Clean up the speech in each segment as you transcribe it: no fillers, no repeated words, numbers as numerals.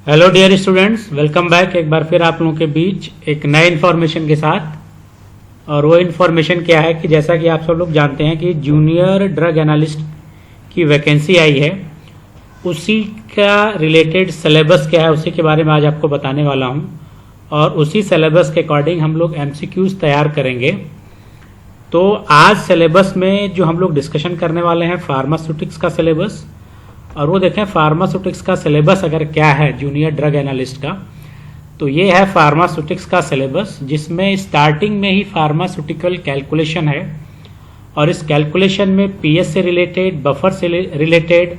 Hello dear students, welcome back एक बार फिर आप लोगों के बीच एक नए इन्फॉर्मेशन के साथ। और वो इन्फॉर्मेशन क्या है कि जैसा कि आप सब लोग जानते हैं कि जूनियर ड्रग एनालिस्ट की वैकेंसी आई है, उसी का रिलेटेड सिलेबस क्या है उसी के बारे में आज आपको बताने वाला हूं। और उसी सिलेबस के अकॉर्डिंग हम लोग एमसीक्यूज तैयार करेंगे। तो आज सिलेबस में जो हम लोग डिस्कशन करने वाले हैं फार्मास्यूटिक्स का सिलेबस, और वो देखें फार्मास्यूटिक्स का सिलेबस अगर क्या है जूनियर ड्रग एनालिस्ट का, तो ये है फार्मास्यूटिक्स का सिलेबस जिसमें स्टार्टिंग में ही फार्मास्यूटिकल कैलकुलेशन है। और इस कैलकुलेशन में पीएच से रिलेटेड, बफर से रिलेटेड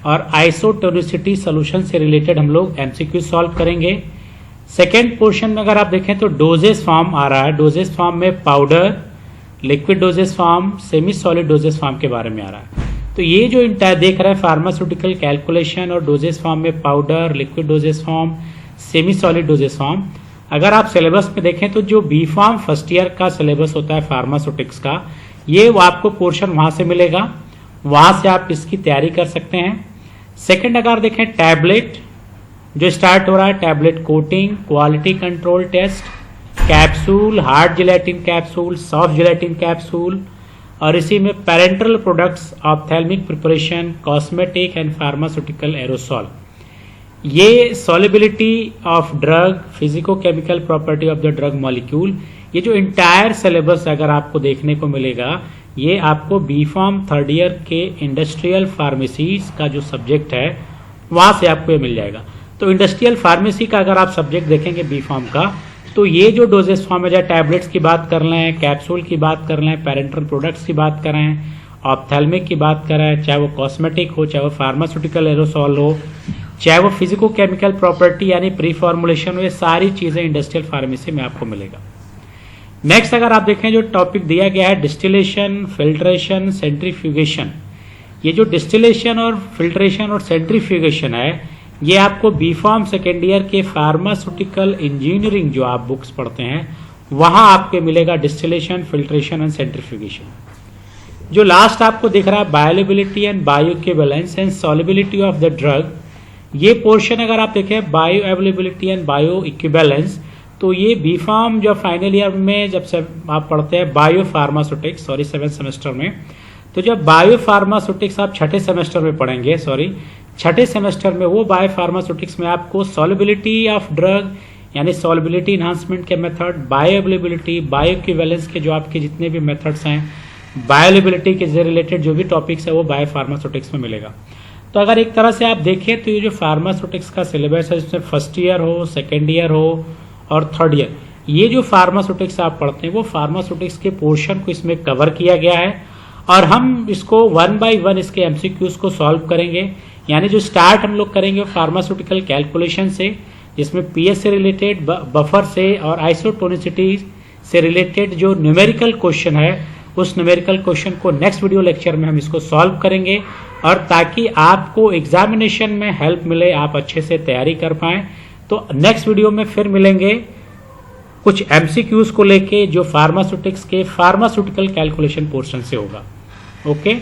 और आइसोटोनिसिटी सोल्यूशन से रिलेटेड हम लोग एमसीक्यू सॉल्व करेंगे। सेकेंड पोर्शन में अगर आप देखें तो डोजेस फॉर्म आ रहा है। डोजेस फॉर्म में powder, liquid dosage form, semi solid doses form के बारे में आ रहा है। तो ये जो इंटायर देख रहे हैं फार्मास्यूटिकल कैलकुलेशन और डोजेस फॉर्म में powder, liquid dosage form, semi solid doses form, अगर आप सिलेबस में देखें तो जो बी फॉर्म फर्स्ट ईयर का सिलेबस होता है फार्मास्यूटिक्स का, ये आपको पोर्शन वहां से मिलेगा, वहां से आप इसकी तैयारी कर सकते हैं। सेकेंड अगर देखें टैबलेट जो स्टार्ट हो रहा है, tablet coating, quality control test, capsule, hard gelatin capsule, soft gelatin capsule, और इसी में parenteral products, ophthalmic preparation, cosmetic and pharmaceutical aerosol. ये solubility of drug, physico chemical property of the drug molecule, ये जो entire syllabus अगर आपको देखने को मिलेगा, ये आपको बी फॉर्म थर्ड ईयर के इंडस्ट्रियल फार्मेसीज का जो सब्जेक्ट है वहां से आपको ये मिल जाएगा। तो इंडस्ट्रियल फार्मेसी का अगर आप सब्जेक्ट देखेंगे बी फॉर्म का, तो ये जो डोजेस फॉर्म है, चाहे टैबलेट्स की बात कर लें, कैप्सूल की बात कर लें, पेरेंटल प्रोडक्ट्स की बात करें, ऑप्थेल्मिक की बात करें, चाहे वो कॉस्मेटिक हो, चाहे वो फार्मास्यूटिकल एरोसॉल हो, चाहे वो फिजिको केमिकल प्रॉपर्टी यानी प्री फॉर्मुलेशन हो, ये सारी चीजें इंडस्ट्रियल फार्मेसी में आपको मिलेगा। नेक्स्ट अगर आप देखें जो टॉपिक दिया गया है डिस्टिलेशन, फिल्ट्रेशन, सेंट्रीफ्यूगेशन। ये जो डिस्टिलेशन और फिल्ट्रेशन और सेंट्रीफ्यूगेशन है, ये आपको बी फॉर्म सेकेंड ईयर के फार्मास्यूटिकल इंजीनियरिंग जो आप बुक्स पढ़ते हैं वहां आपके मिलेगा डिस्टिलेशन, फिल्ट्रेशन एंड सेंट्रीफ्यूगेशन। जो लास्ट आपको दिख रहा है bioavailability and bioequivalence and solubility of the drug, ये पोर्शन अगर आप देखें बायोअवेलेबिलिटी एंड बायोइक्विवेलेंस, तो ये बी फॉर्म जो फाइनल ईयर में जब से आप पढ़ते हैं bio pharmaceutics, sorry 7th semester में, तो जब बायो फार्मास्यूटिक्स आप छठे सेमेस्टर में पढ़ेंगे, छठे सेमेस्टर में, वो बायो फार्मास्यूटिक्स में आपको सॉल्युबिलिटी ऑफ ड्रग यानी सॉल्युबिलिटी इन्हांसमेंट के मेथड, बायोअवेलेबिलिटी, बायोइक्विवेलेंस के जो आपके जितने भी मेथड्स हैं, बायोअवेलेबिलिटी के से रिलेटेड जो भी टॉपिक्स है वो बायो फार्मास्यूटिक्स में मिलेगा। तो अगर एक तरह से आप देखें तो ये जो फार्मास्यूटिक्स का सिलेबस है, जिसमें फर्स्ट ईयर हो, सेकेंड ईयर हो और थर्ड ईयर, ये जो फार्मास्यूटिक्स आप पढ़ते हैं वो फार्मास्यूटिक्स के पोर्शन को इसमें कवर किया गया है। और हम इसको 1 by 1 इसके एमसीक्यूज को सॉल्व करेंगे। यानी जो स्टार्ट हम लोग करेंगे फार्मास्यूटिकल कैलकुलेशन से, जिसमें पीएच से रिलेटेड, बफर से और आइसोटोनिसिटी से रिलेटेड जो न्यूमेरिकल क्वेश्चन है, उस न्यूमेरिकल क्वेश्चन को नेक्स्ट वीडियो लेक्चर में हम इसको सॉल्व करेंगे, और ताकि आपको एग्जामिनेशन में हेल्प मिले, आप अच्छे से तैयारी कर पाएं। तो नेक्स्ट वीडियो में फिर मिलेंगे कुछ एमसीक्यूज को लेके जो फार्मास्यूटिक्स के फार्मास्यूटिकल कैलकुलेशन पोर्शन से होगा। ओके।